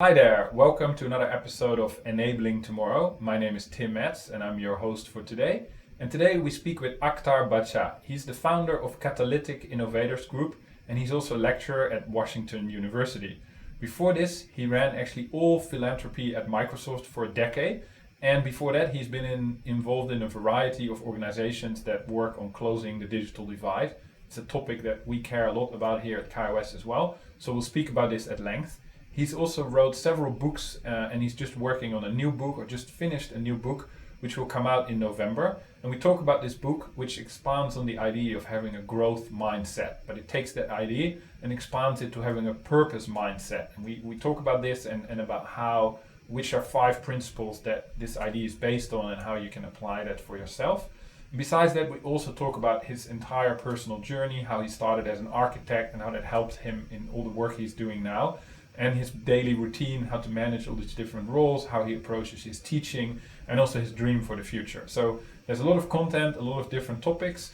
Hi there, welcome to another episode of Enabling Tomorrow. My name is Tim Metz and I'm your host for today. And today we speak with Akhtar Badshah. He's the founder of Catalytic Innovators Group and he's also a lecturer at Washington University. Before this, he ran actually all philanthropy at Microsoft for a decade. And before that, he's been involved in a variety of organizations that work on closing the digital divide. It's a topic that we care a lot about here at KOS as well. So we'll speak about this at length. He's also wrote several books and he's just working on a new book or just finished a new book which will come out in November. And we talk about this book which expands on the idea of having a growth mindset, but it takes that idea and expands it to having a purpose mindset. And we talk about this and about which are 5 principles that this idea is based on and how you can apply that for yourself. And besides that, we also talk about his entire personal journey, how he started as an architect and how that helped him in all the work he's doing now, and his daily routine, how to manage all these different roles, how he approaches his teaching, and also his dream for the future. So there's a lot of content, a lot of different topics.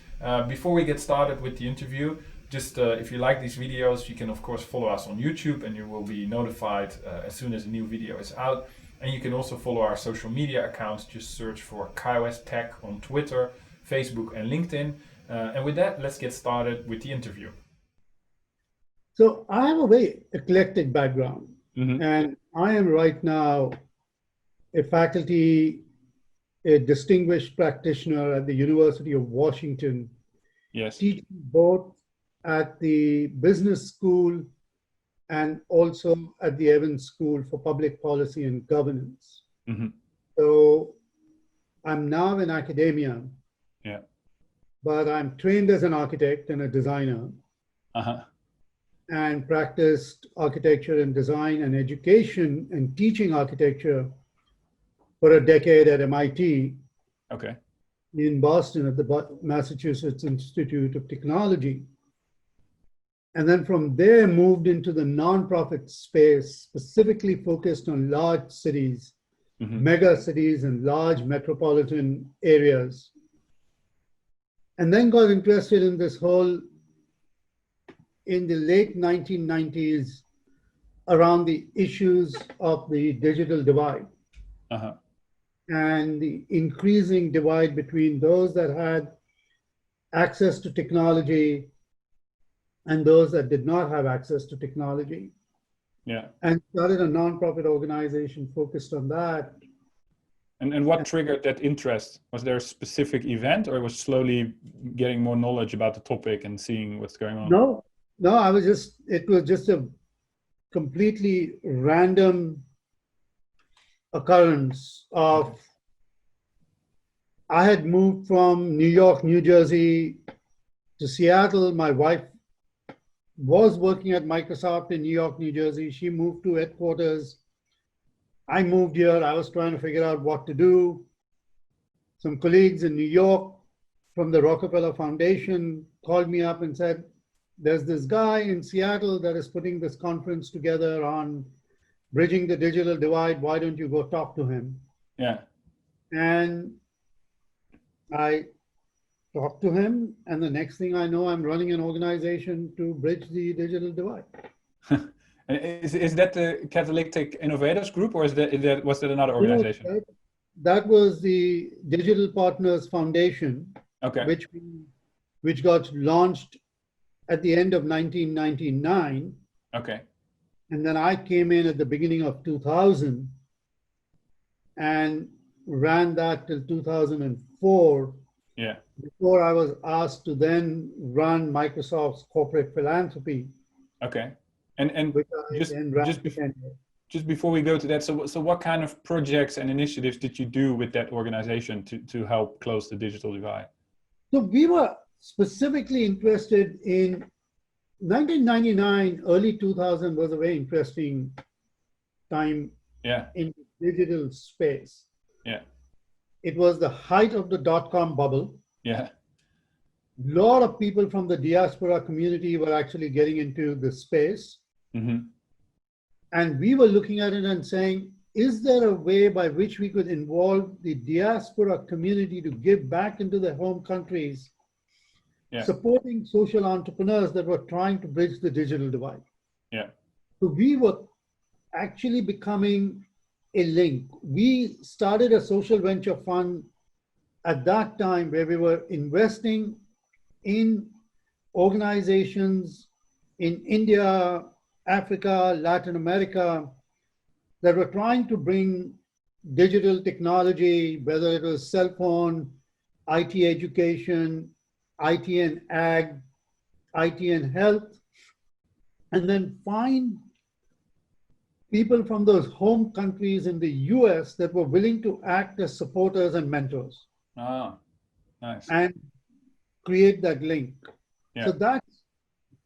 Before we get started with the interview, just if you like these videos, you can of course follow us on YouTube and you will be notified as soon as a new video is out. And you can also follow our social media accounts. Just search for KOS Tech on Twitter, Facebook and LinkedIn. And with that, let's get started with the interview. So I have a very eclectic background, and I am right now a faculty, a distinguished practitioner at the University of Washington, teaching both at the business school and also at the Evans School for Public Policy and Governance. So I'm now in academia, but I'm trained as an architect and a designer. And practiced architecture and design and education and teaching architecture for a decade at MIT in Boston at the Massachusetts Institute of Technology. And then from there moved into the nonprofit space, specifically focused on large cities, mega cities and large metropolitan areas. And then got interested in this whole in the late 1990s around the issues of the digital divide and the increasing divide between those that had access to technology and those that did not have access to technology. And started a nonprofit organization focused on that. And what triggered that interest? Was there a specific event or was slowly getting more knowledge about the topic and seeing what's going on? No, it was just a completely random occurrence of, I had moved from New York, New Jersey to Seattle. My wife was working at Microsoft in New York, New Jersey. She moved to headquarters. I moved here. I was trying to figure out what to do. Some colleagues in New York from the Rockefeller Foundation called me up and said, there's this guy in Seattle that is putting this conference together on bridging the digital divide. Why don't you go talk to him? And I talked to him, and the next thing I know, I'm running an organization to bridge the digital divide. Is that the Catalytic Innovators Group, or was that another organization? That was the Digital Partners Foundation, which got launched at the end of 1999. And then I came in at the beginning of 2000 and ran that till 2004. Before I was asked to then run Microsoft's corporate philanthropy. And just before we go to that, so what kind of projects and initiatives did you do with that organization to help close the digital divide? So we were specifically interested in 1999, early 2000 was a very interesting time in the digital space. It was the height of the dot-com bubble. A lot of people from the diaspora community were actually getting into the space. And we were looking at it and saying, is there a way by which we could involve the diaspora community to give back into their home countries, supporting social entrepreneurs that were trying to bridge the digital divide? So we were actually becoming a link. We started a social venture fund at that time where we were investing in organizations in India, Africa, Latin America that were trying to bring digital technology, whether it was cell phone, IT education, IT and ag, IT and health, and then find people from those home countries in the US that were willing to act as supporters and mentors Ah, nice. and create that link. Yeah. So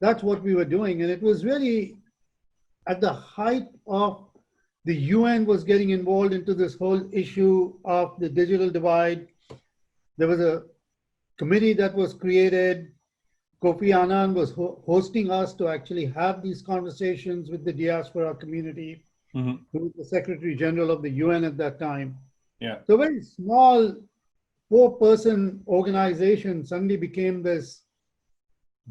that's what we were doing. And it was really at the height of the UN was getting involved into this whole issue of the digital divide. There was a committee that was created. Kofi Annan was hosting us to actually have these conversations with the diaspora community, Mm-hmm. who was the Secretary General of the UN at that time. Yeah. So a very small 4-person organization suddenly became this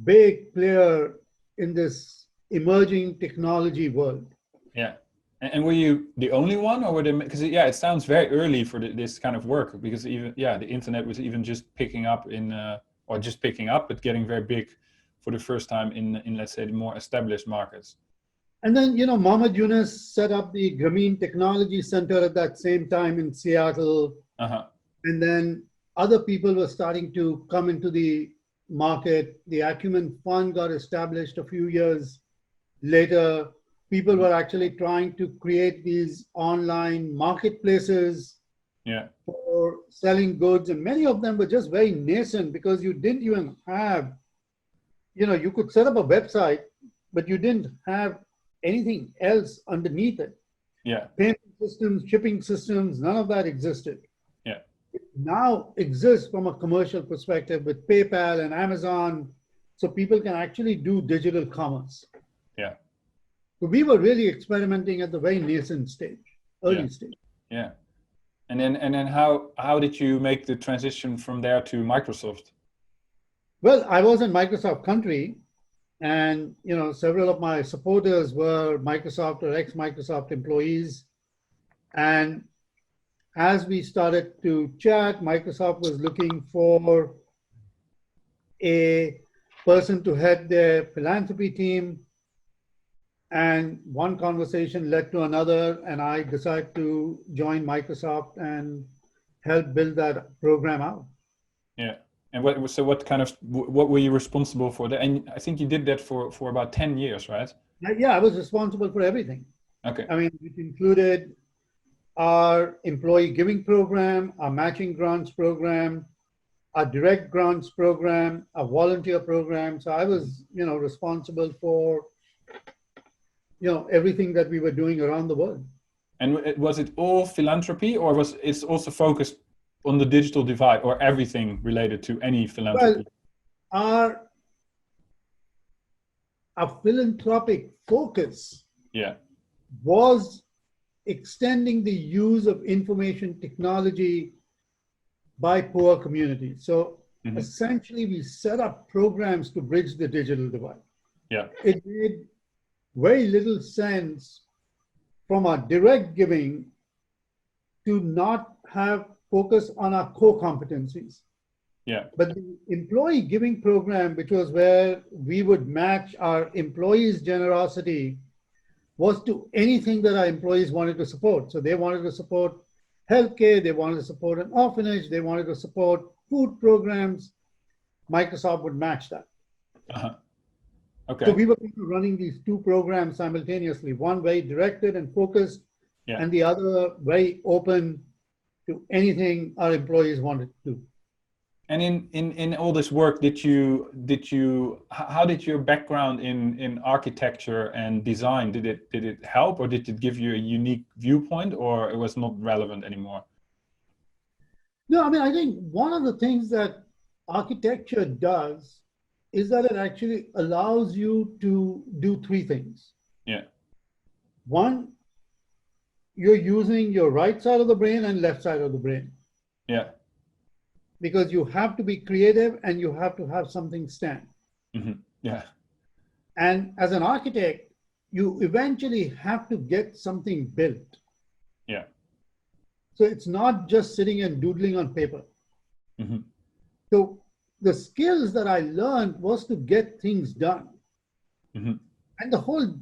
big player in this emerging technology world. Yeah. And were you the only one, or were there? Because it sounds very early for this kind of work. Because even the internet was even just picking up or just picking up, but getting very big for the first time in let's say the more established markets. And then, Mohammed Yunus set up the Grameen Technology Center at that same time in Seattle. Uh-huh. And then other people were starting to come into the market. The Acumen Fund got established a few years later. People were actually trying to create these online marketplaces for selling goods. And many of them were just very nascent because you didn't even have, you could set up a website, but you didn't have anything else underneath it. Yeah. Payment systems, shipping systems, none of that existed. Yeah. It now exists from a commercial perspective with PayPal and Amazon, so people can actually do digital commerce. Yeah. So we were really experimenting at the very nascent stage, early stage. Yeah. And then how did you make the transition from there to Microsoft? Well, I was in Microsoft country, and several of my supporters were Microsoft or ex-Microsoft employees. And as we started to chat, Microsoft was looking for a person to head their philanthropy team. And one conversation led to another, and I decided to join Microsoft and help build that program out. Yeah. And what were you responsible for? And I think you did that for about 10 years, right? Yeah, I was responsible for everything. Okay. I mean, it included our employee giving program, our matching grants program, our direct grants program, our volunteer program. So I was, responsible for, everything that we were doing around the world. And was it all philanthropy, or was it also focused on the digital divide, or everything related to any philanthropy? Well, our philanthropic focus was extending the use of information technology by poor communities. So essentially, we set up programs to bridge the digital divide. Yeah. It made very little sense from our direct giving to not have focus on our core competencies. Yeah. But the employee giving program, which was where we would match our employees' generosity, was to anything that our employees wanted to support. So they wanted to support healthcare, they wanted to support an orphanage, they wanted to support food programs. Microsoft would match that. Uh-huh. Okay. So we were running these two programs simultaneously, one very directed and focused, and the other very open to anything our employees wanted to do. And in all this work, how did your background in architecture and design, did it help, or did it give you a unique viewpoint, or it was not relevant anymore? No, I mean, I think one of the things that architecture does is that it actually allows you to do three things. Yeah. One, you're using your right side of the brain and left side of the brain. Yeah. Because you have to be creative and you have to have something stand. Mm-hmm. Yeah. And as an architect, you eventually have to get something built. Yeah. So it's not just sitting and doodling on paper. Mm-hmm. So the skills that I learned was to get things done. Mm-hmm. And the whole,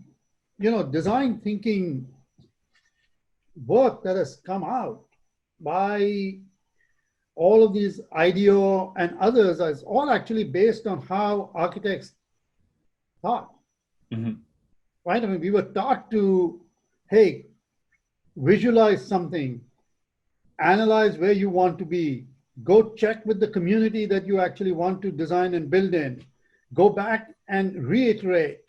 design thinking work that has come out by all of these IDEO and others is all actually based on how architects thought, Mm-hmm. right? I mean, we were taught to, hey, visualize something, analyze where you want to be, go check with the community that you actually want to design and build in, go back and reiterate,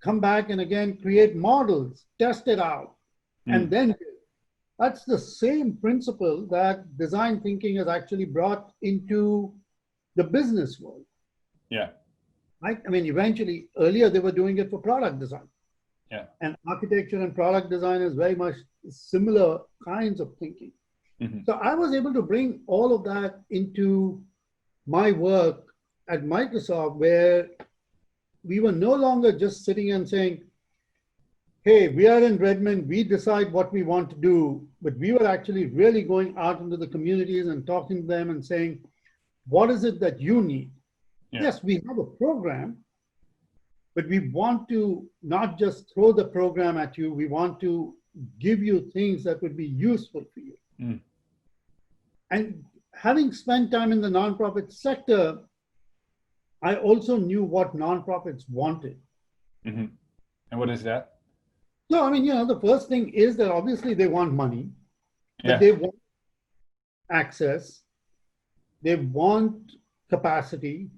come back and again create models, test it out, and then that's the same principle that design thinking has actually brought into the business world. Yeah. Right? I mean, eventually, earlier they were doing it for product design. Yeah. And architecture and product design is very much similar kinds of thinking. Mm-hmm. So I was able to bring all of that into my work at Microsoft, where we were no longer just sitting and saying, hey, we are in Redmond, we decide what we want to do, but we were actually really going out into the communities and talking to them and saying, what is it that you need? Yeah. Yes, we have a program, but we want to not just throw the program at you, we want to give you things that would be useful for you. Mm. And having spent time in the nonprofit sector, I also knew what nonprofits wanted. Mm-hmm. And what is that? So, I mean, the first thing is that obviously they want money, but Yeah. they want access, they want capacity,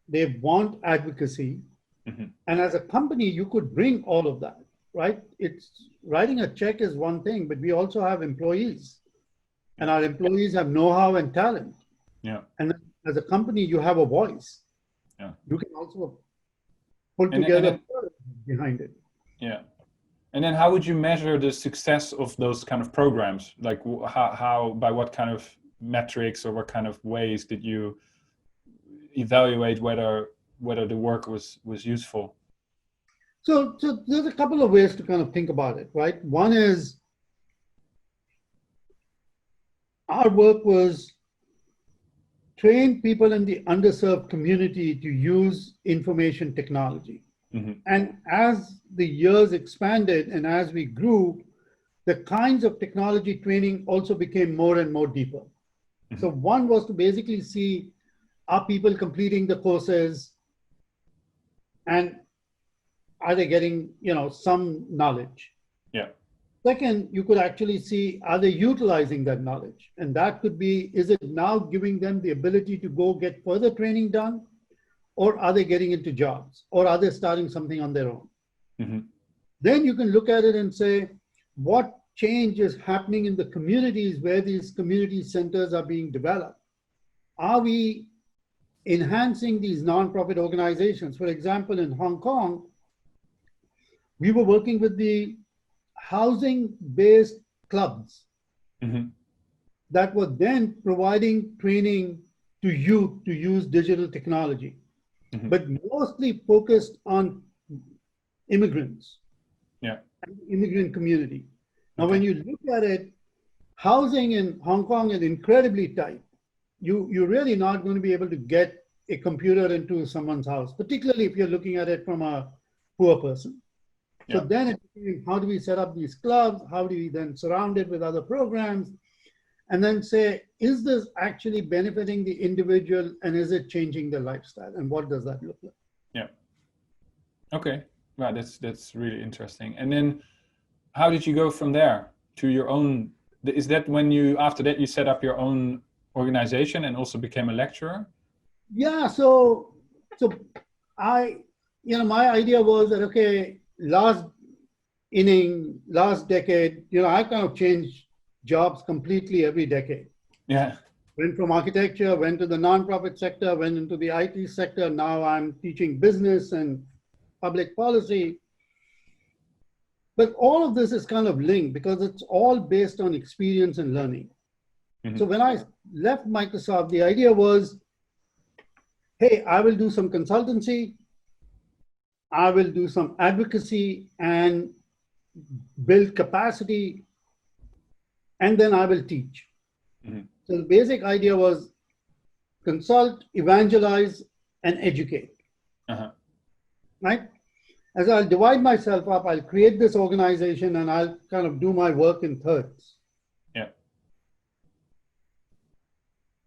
they want advocacy. Mm-hmm. And as a company, you could bring all of that, right? It's writing a check is one thing, but we also have employees, and our employees have know-how and talent. Yeah. And as a company, you have a voice. Yeah. You can also pull And together then, behind it. yeah. And then how would you measure the success of those kind of programs? Like how by what kind of metrics or what kind of ways did you evaluate whether the work was useful? So there's a couple of ways to kind of think about it, right? One is our work was train people in the underserved community to use information technology. Mm-hmm. And as the years expanded and as we grew, the kinds of technology training also became more and more deeper. Mm-hmm. So one was to basically see, are people completing the courses and are they getting, some knowledge? Yeah. Second, you could actually see, are they utilizing that knowledge? And that could be, is it now giving them the ability to go get further training done? Or are they getting into jobs? Or are they starting something on their own? Mm-hmm. Then you can look at it and say, what change is happening in the communities where these community centers are being developed? Are we enhancing these nonprofit organizations? For example, in Hong Kong, we were working with the housing-based clubs Mm-hmm. that were then providing training to youth to use digital technology, Mm-hmm. but mostly focused on immigrants. Yeah. And the immigrant community. Now, when you look at it, housing in Hong Kong is incredibly tight. You're really not going to be able to get a computer into someone's house, particularly if you're looking at it from a poor person. So then it became, how do we set up these clubs? How do we then surround it with other programs? And then say, is this actually benefiting the individual and is it changing their lifestyle? And what does that look like? Yeah. Okay. Wow, that's really interesting. And then how did you go from there to your own? Is that when after that you set up your own organization and also became a lecturer? Yeah, so I, my idea was that, okay, last decade, I kind of changed jobs completely every decade. Yeah. Went from architecture, went to the nonprofit sector, went into the IT sector. Now I'm teaching business and public policy. But all of this is kind of linked because it's all based on experience and learning. Mm-hmm. So when I left Microsoft, the idea was, hey, I will do some consultancy. I will do some advocacy and build capacity, and then I will teach. Mhm. So the basic idea was consult, evangelize, and educate, Uh-huh. right? As I'll divide myself up, I'll create this organization and I'll kind of do my work in thirds. Yeah.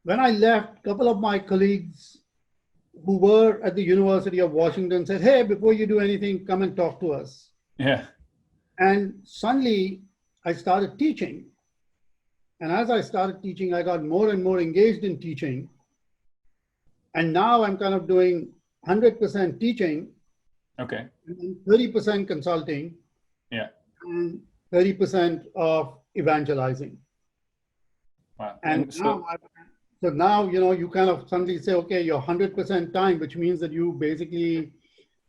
When I left, a couple of my colleagues who were at the University of Washington said, hey, before you do anything, come and talk to us. Yeah. And suddenly I started teaching. And as I started teaching, I got more and more engaged in teaching. And now I'm kind of doing 100% teaching, Okay. and 30% consulting, Yeah. and 30% of evangelizing. Wow. And now, you kind of suddenly say, okay, you're 100% time, which means that you basically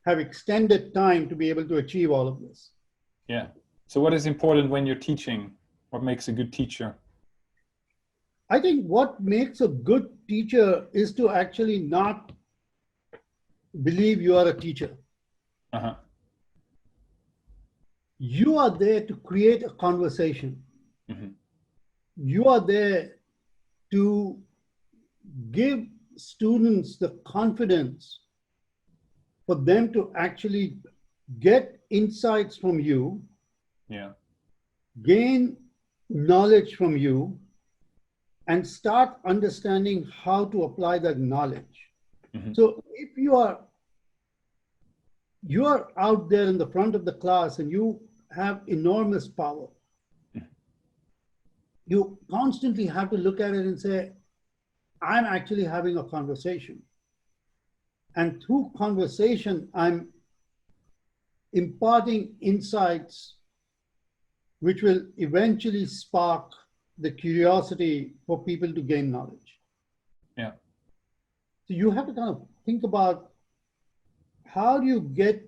have extended time to be able to achieve all of this. Yeah. So what is important when you're teaching? What makes a good teacher? I think what makes a good teacher is to actually not believe you are a teacher. Uh-huh. You are there to create a conversation. Mhm. You are there to give students the confidence for them to actually get insights from you, Yeah. gain knowledge from you, and start understanding how to apply that knowledge. Mhm. So if you are out there in the front of the class and you have enormous power, you constantly have to look at it and say, I'm actually having a conversation. And through conversation, I'm imparting insights which will eventually spark the curiosity for people to gain knowledge. Yeah. So you have to kind of think about how do you get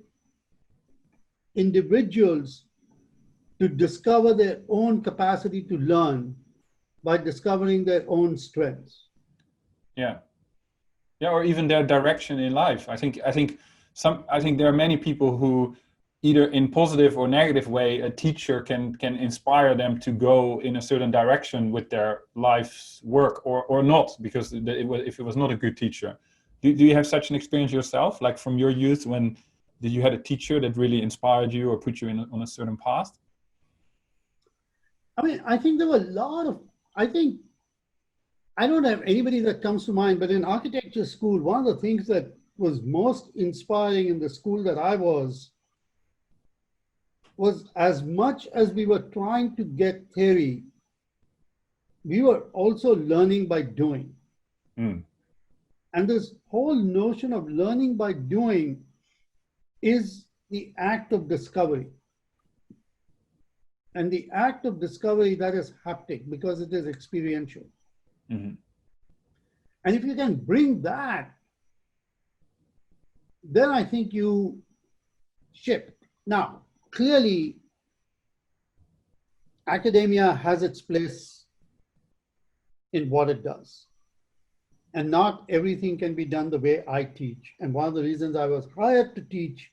individuals to discover their own capacity to learn by discovering their own strengths. Yeah. Yeah, or even their direction in life. I think there are many people who, either in positive or negative way, a teacher can inspire them to go in a certain direction with their life's work, or not, because if it was not a good teacher. Do you have such an experience yourself, like from your youth, when did you had a teacher that really inspired you or put you on a certain path? I mean, I think there were a lot of, I don't have anybody that comes to mind, but in architecture school, one of the things that was most inspiring in the school that I was as much as we were trying to get theory, we were also learning by doing. Mm. And this whole notion of learning by doing is the act of discovery. And the act of discovery that is haptic because it is experiential. Mm-hmm. And if you can bring that, then I think you shift. Now, clearly, academia has its place in what it does. And not everything can be done the way I teach. And one of the reasons I was hired to teach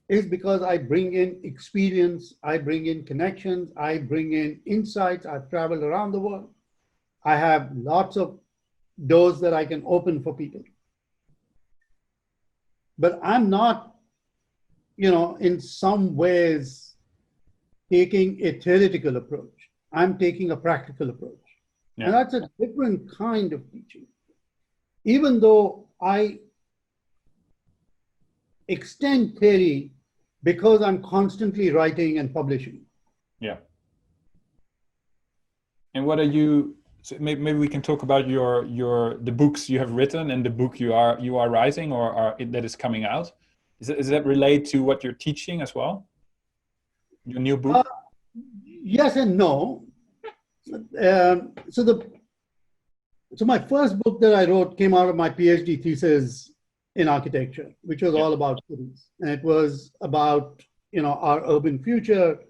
is because I bring in experience, I bring in connections, I bring in insights. I've traveled around the world. I have lots of doors that I can open for people. But I'm not, in some ways taking a theoretical approach. I'm taking a practical approach. Yeah. And that's a different kind of teaching. Even though I extend theory because I'm constantly writing and publishing. Yeah. And what are you? So maybe we can talk about the books you have written and the book you are writing or that is coming out. Is that related to what you're teaching as well? Your new book? Yes and no. So my first book that I wrote came out of my PhD thesis in architecture, which was all about cities. And it was about, our urban future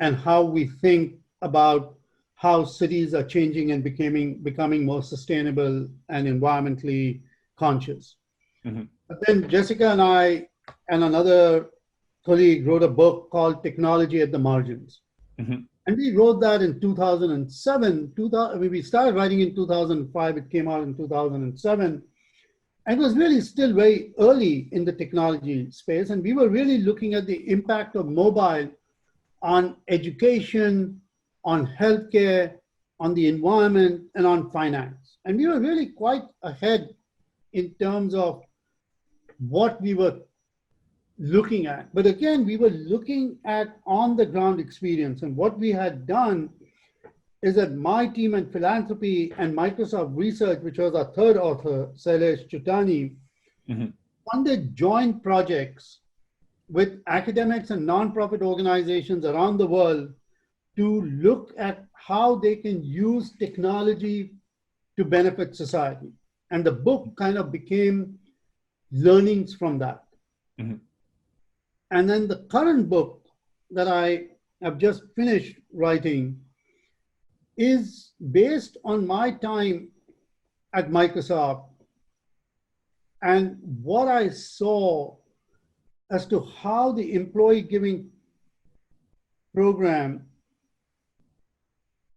and how we think about how cities are changing and becoming more sustainable and environmentally conscious. Mm-hmm. But then Jessica and I and another colleague wrote a book called Technology at the Margins. Mhm. And we wrote that in 2007. We started writing in 2005. It came out in 2007. And it was really still very early in the technology space. And we were really looking at the impact of mobile on education, on healthcare, on the environment, and on finance. And we were really quite ahead in terms of what we were looking at. But again, we were looking at on the ground experience. And what we had done is that my team in philanthropy and Microsoft Research, which was our third author, Sailesh Chutani, Mhm. funded joint projects with academics and nonprofit organizations around the world to look at how they can use technology to benefit society. And the book kind of became learnings from that. Mhm. And then the current book that I have just finished writing is based on my time at Microsoft and what I saw as to how the employee giving program,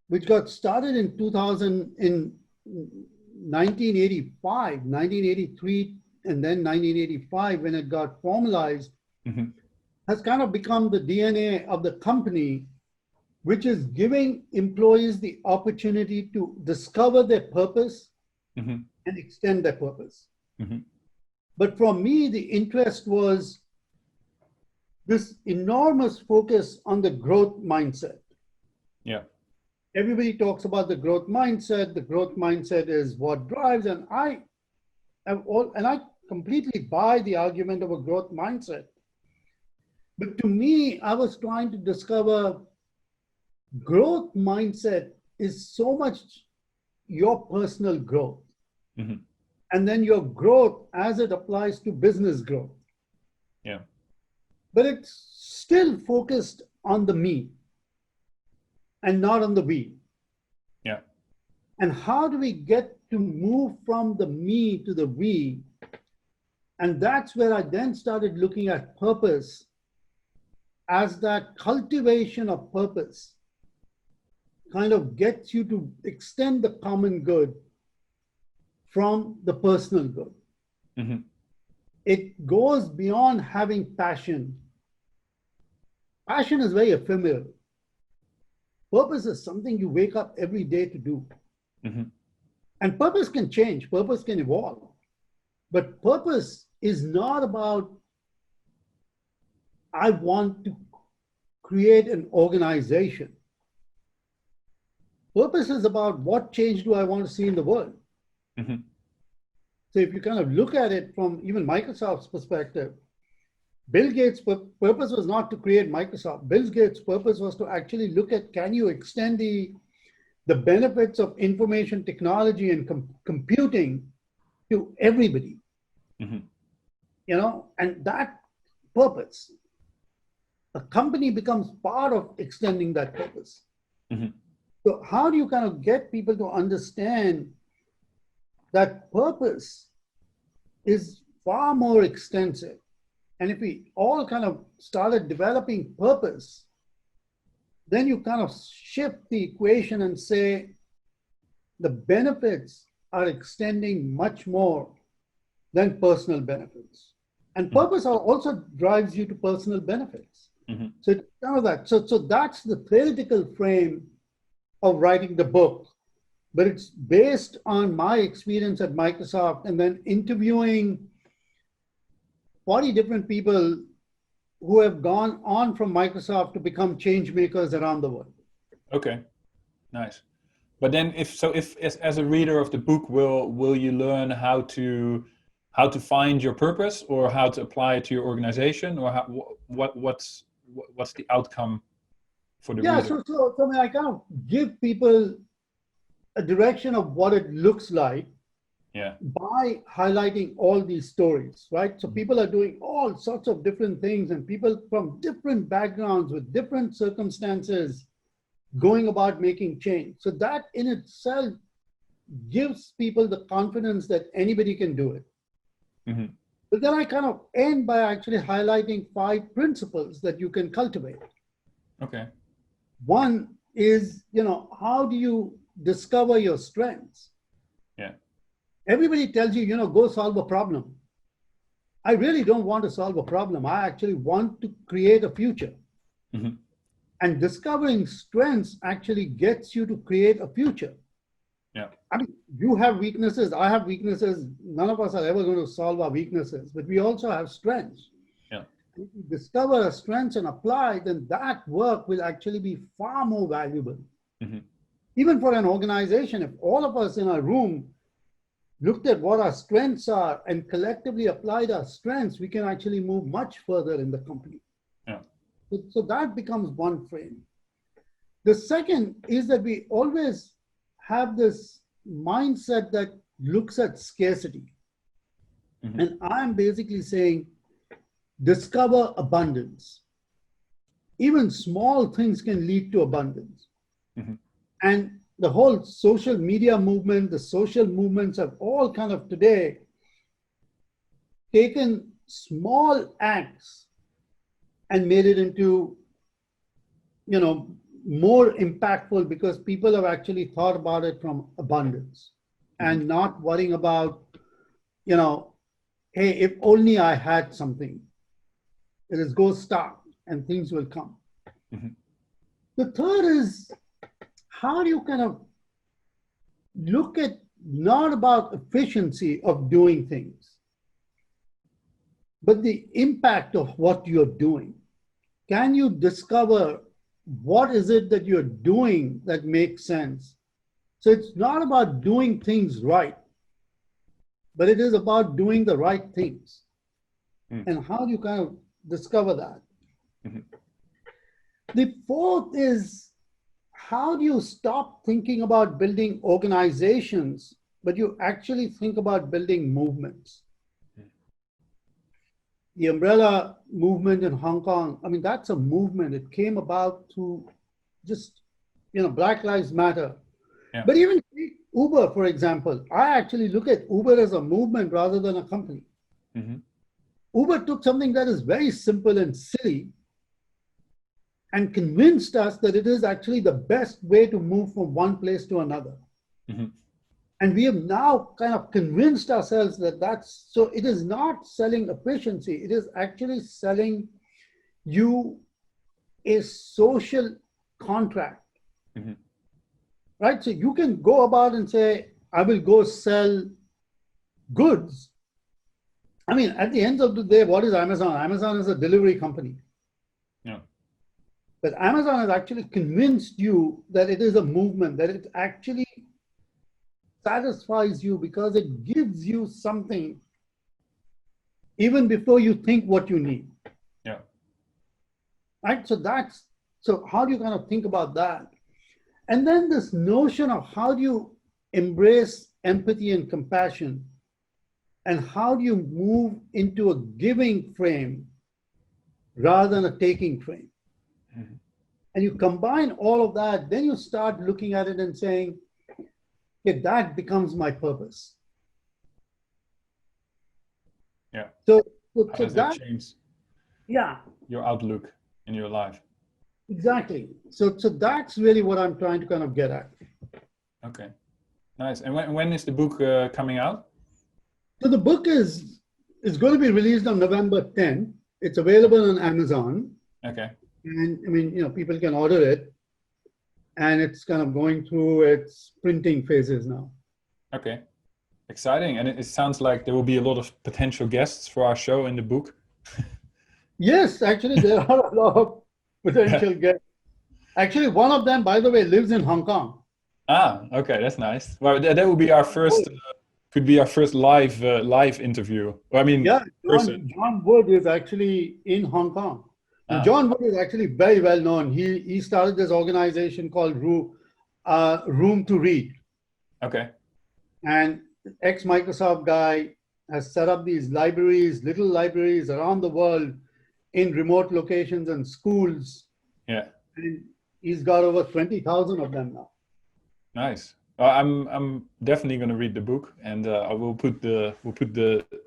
which got started in 1985, 1983, and then 1985 when it got formalized, Mhm. has kind of become the DNA of the company, which is giving employees the opportunity to discover their purpose Mhm. and extend their purpose. Mhm. But for me, the interest was this enormous focus on the growth mindset. Yeah. Everybody talks about the growth mindset. The growth mindset is what drives, and I completely buy the argument of a growth mindset. But to me, I was trying to discover growth mindset is so much your personal growth, Mhm. and then your growth as it applies to business growth. Yeah. But it's still focused on the me and not on the we. Yeah. And how do we get to move from the me to the we? And that's where I then started looking at purpose as that cultivation of purpose kind of gets you to extend the common good from the personal good. Mhm. It goes beyond having passion. Passion is very ephemeral. Purpose is something you wake up every day to do. Mhm. And purpose can change, purpose can evolve. But purpose is not about, I want to create an organization. Purpose is about what change do I want to see in the world. Mhm. So if you kind of look at it from even Microsoft's perspective, Bill Gates' purpose was not to create Microsoft. Bill Gates' purpose was to actually look at, can you extend the benefits of information technology and computing to everybody, Mhm. and that purpose, a company becomes part of extending that purpose. Mhm. So how do you kind of get people to understand that purpose is far more extensive? And if we all kind of started developing purpose, then you kind of shift the equation and say the benefits are extending much more than personal benefits. And Mhm. purpose also drives you to personal benefits. Mhm. So it's kind of that. So that's the theoretical frame of writing the book. But it's based on my experience at Microsoft and then interviewing 40 different people who have gone on from Microsoft to become change makers around the world. Okay. Nice. But then, if as a reader of the book, will you learn how to find your purpose, or how to apply it to your organization, or what's the outcome for the Yeah, reader? so I mean, I kind of give people a direction of what it looks like Yeah. by highlighting all these stories, right? So people are doing all sorts of different things, and people from different backgrounds with different circumstances going about making change. So that in itself gives people the confidence that anybody can do it. Mhm. But then I kind of end by actually highlighting 5 principles that you can cultivate. Okay. One is, how do you discover your strengths? Yeah. Everybody tells you, go solve a problem. I really don't want to solve a problem. I actually want to create a future. Mm-hmm. And discovering strengths actually gets you to create a future. Yeah. I mean, you have weaknesses, I have weaknesses. None of us are ever going to solve our weaknesses, but we also have strengths. Yeah. If you discover a strength and apply, then that work will actually be far more valuable. Mm-hmm. Even for an organization, if all of us in a room looked at what our strengths are and collectively applied our strengths, we can actually move much further in the company. Yeah. So that becomes one frame. The second is that we always have this mindset that looks at scarcity. Mm-hmm. And I'm basically saying, discover abundance. Even small things can lead to abundance. Mm-hmm. And the whole social media movement, the social movements have all kind of today taken small acts and made it into, more impactful because people have actually thought about it from abundance and not worrying about, hey, if only I had something. It is go start and things will come. Mm-hmm. The third is, how do you kind of look at not about efficiency of doing things, but the impact of what you're doing? Can you discover what is it that you're doing that makes sense? So it's not about doing things right, but it is about doing the right things. And how do you kind of discover that? Mm-hmm. The fourth is, how do you stop thinking about building organizations, but you actually think about building movements? The umbrella movement in Hong Kong, I mean, that's a movement. It came about through just, Black Lives Matter. Yeah. But even Uber, for example, I actually look at Uber as a movement rather than a company. Mm-hmm. Uber took something that is very simple and silly and convinced us that it is actually the best way to move from one place to another. Mm-hmm. And we have now kind of convinced ourselves that that's, so it is not selling efficiency, it is actually selling you a social contract. Mm-hmm. Right? So you can go about and say, I will go sell goods. I mean, at the end of the day, what is Amazon? Amazon is a delivery company. Yeah. But Amazon has actually convinced you that it is a movement, that it actually satisfies you because it gives you something even before you think what you need. Yeah. Right? So how do you kind of think about that? And then this notion of how do you embrace empathy and compassion, and how do you move into a giving frame rather than a taking frame? Mm-hmm. And you combine all of that, then you start looking at it and saying, okay, that becomes my purpose. Yeah. So How does that change yeah, your outlook in your life? exactly. So that's really what I'm trying to kind of get at. Okay, nice. And when is the book coming out? So the book is going to be released on November 10th. It's available on Amazon. Okay. And I mean, people can order it. And it's kind of going through its printing phases now. Okay, exciting. And it sounds like there will be a lot of potential guests for our show in the book. Yes, actually, there are a lot of potential guests. Actually, one of them, by the way, lives in Hong Kong. Ah, okay, that's nice. Well, that will be our first, could be our first live interview. Well, I mean, Yeah, person. John Wood is actually in Hong Kong. And John Wood is actually very well known. He started this organization called Room to Read. Okay. And ex-Microsoft guy has set up these libraries, little libraries around the world in remote locations and schools. Yeah. And he's got over 20,000 of them now. Nice. I'm definitely going to read the book, and I will put the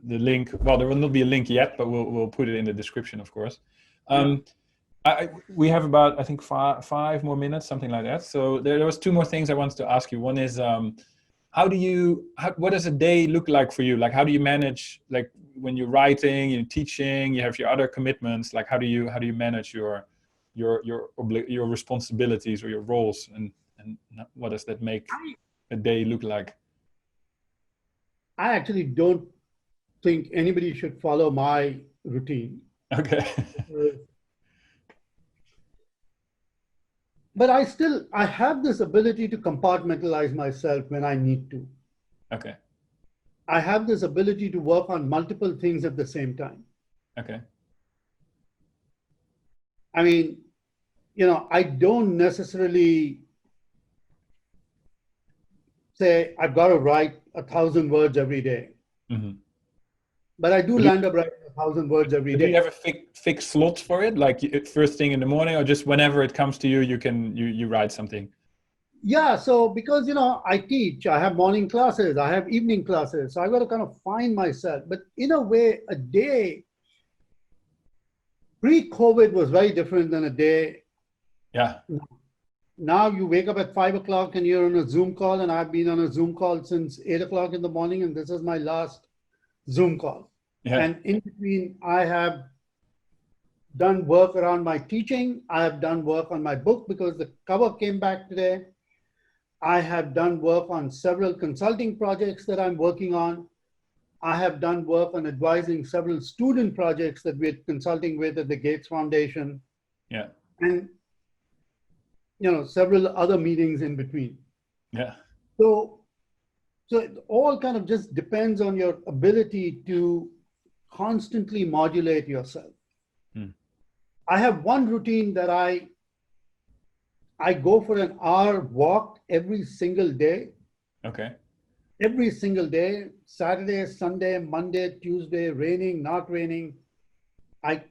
link. Well, there will not be a link yet, but we'll put it in the description, of course. Yeah. We have about, I think, five more minutes, something like that. So there was two more things I wanted to ask you. One is, what does a day look like for you? Like, how do you manage, like, when you're writing, you're teaching, you have your other commitments? Like, how do you manage your responsibilities or your roles, and what does that make a day look like? I actually don't think anybody should follow my routine. Okay. But I have this ability to compartmentalize myself when I need to. Okay. I have this ability to work on multiple things at the same time. Okay. I mean, I don't necessarily say I've got to write 1,000 words every day, Mm-hmm. but I do land up writing 1,000 words every Do you day. have a fixed slot for it, like first thing in the morning, or just whenever it comes to you, you write something? Yeah, so because I teach, I have morning classes, I have evening classes, so I got to kind of find myself. But in a way, a day pre-COVID was very different than a day. Yeah. Now you wake up at 5 o'clock and you're on a Zoom call, and I've been on a Zoom call since 8 o'clock in the morning, and this is my last Zoom call. Yeah. And in between, I have done work around my teaching. I have done work on my book because the cover came back today. I have done work on several consulting projects that I'm working on. I have done work on advising several student projects that we're consulting with at the Gates Foundation. Yeah. And several other meetings in between. Yeah. So it all kind of just depends on your ability to constantly modulate yourself. I have one routine that I go for an hour walk every single day. Okay. Every single day, Saturday, Sunday, Monday, Tuesday, raining, not raining. I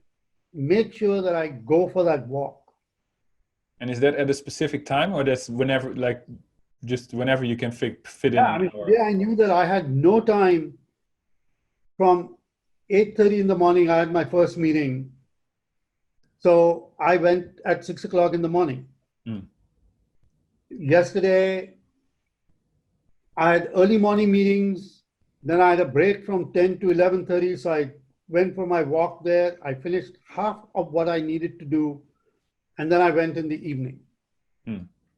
make sure that I go for that walk. And is that at a specific time, or that's whenever, like, just whenever you can fit in? Yeah, I mean, today I knew that I had no time. From 8:30 in the morning, I had my first meeting. So I went at 6 o'clock in the morning. Yesterday, I had early morning meetings. Then I had a break from 10 to 11:30. So I went for my walk there. I finished half of what I needed to do. And then I went in the evening.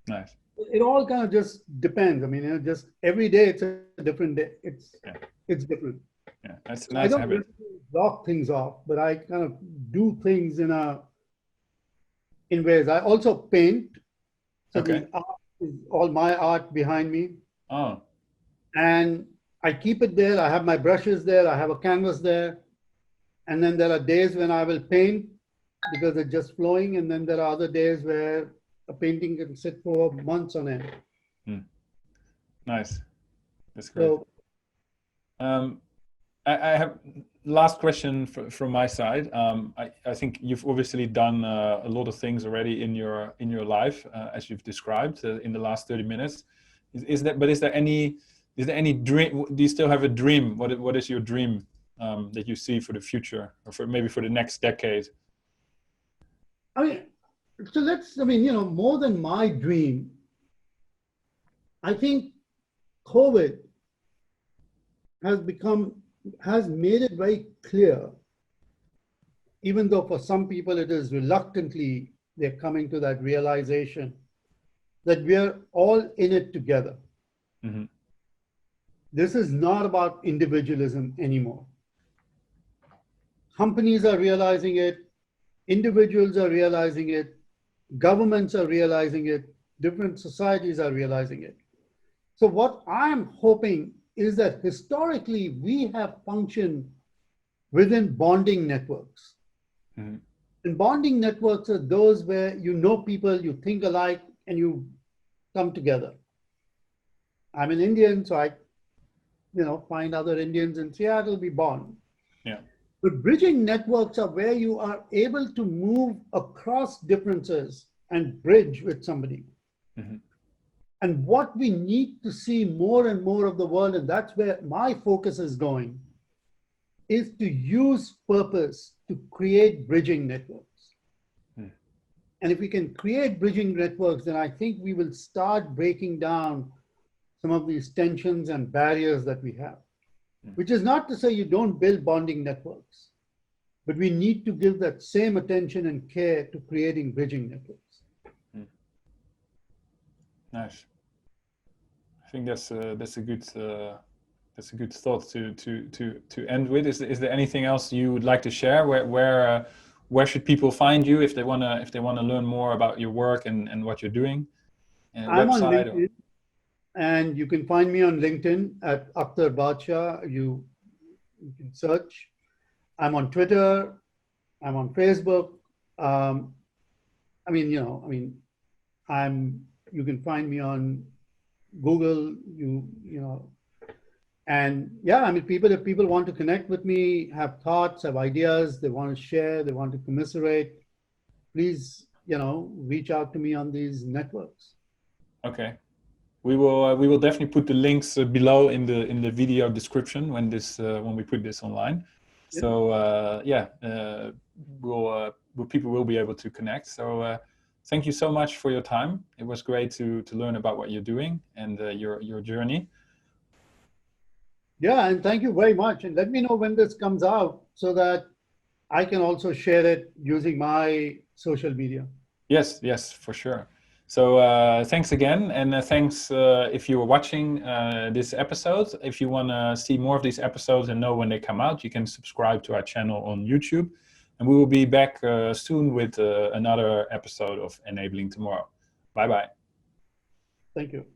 Nice. It all kind of just depends. I mean, just every day it's a different day. It's different. Yeah, that's a So I nice don't habit. really block things off, but I kind of do things in ways. I also paint. So Okay. the art is all my art behind me. Oh. And I keep it there. I have my brushes there. I have a canvas there. And then there are days when I will paint because it's just flowing. And then there are other days where a painting can sit for months on end. Nice. That's great. So, I have last question from my side. I think you've obviously done a lot of things already in your life, as you've described in the last 30 minutes. Is there any dream? Do you still have a dream? What is your dream that you see for the future, or maybe for the next decade? I mean, more than my dream, I think COVID has made it very clear, even though for some people it is reluctantly, they're coming to that realization that we are all in it together. Mm-hmm. This is not about individualism anymore. Companies are realizing it, individuals are realizing it, governments are realizing it, different societies are realizing it. So what I'm hoping is that historically we have functioned within bonding networks. Mm-hmm. And bonding networks are those where you know people, you think alike, and you come together. I'm an Indian, so I find other Indians in Seattle, we bond. Yeah. But bridging networks are where you are able to move across differences and bridge with somebody. Mm-hmm. And what we need to see more and more of the world, and that's where my focus is going, is to use purpose to create bridging networks. And if we can create bridging networks, then I think we will start breaking down some of these tensions and barriers that we have, which is not to say you don't build bonding networks, but we need to give that same attention and care to creating bridging networks. Nice. I think that's a good thought to end with. Is there anything else you would like to share? Where should people find you if they wanna learn more about your work and what you're doing? I'm on LinkedIn, and you can find me on LinkedIn at Akhtar Badshah. You can search. I'm on Twitter. I'm on Facebook. You can find me on Google. And yeah, if people want to connect with me, have thoughts, have ideas, they want to share, they want to commiserate, please, reach out to me on these networks. Okay. We will definitely put the links below in the video description when we put this online. Yeah. So people will be able to connect. So thank you so much for your time. It was great to learn about what you're doing and your journey. Yeah, and thank you very much. And let me know when this comes out so that I can also share it using my social media. Yes, for sure. So thanks again, and thanks if you were watching this episode. If you want to see more of these episodes and know when they come out, you can subscribe to our channel on YouTube. And we will be back soon with another episode of Enabling Tomorrow. Bye-bye. Thank you.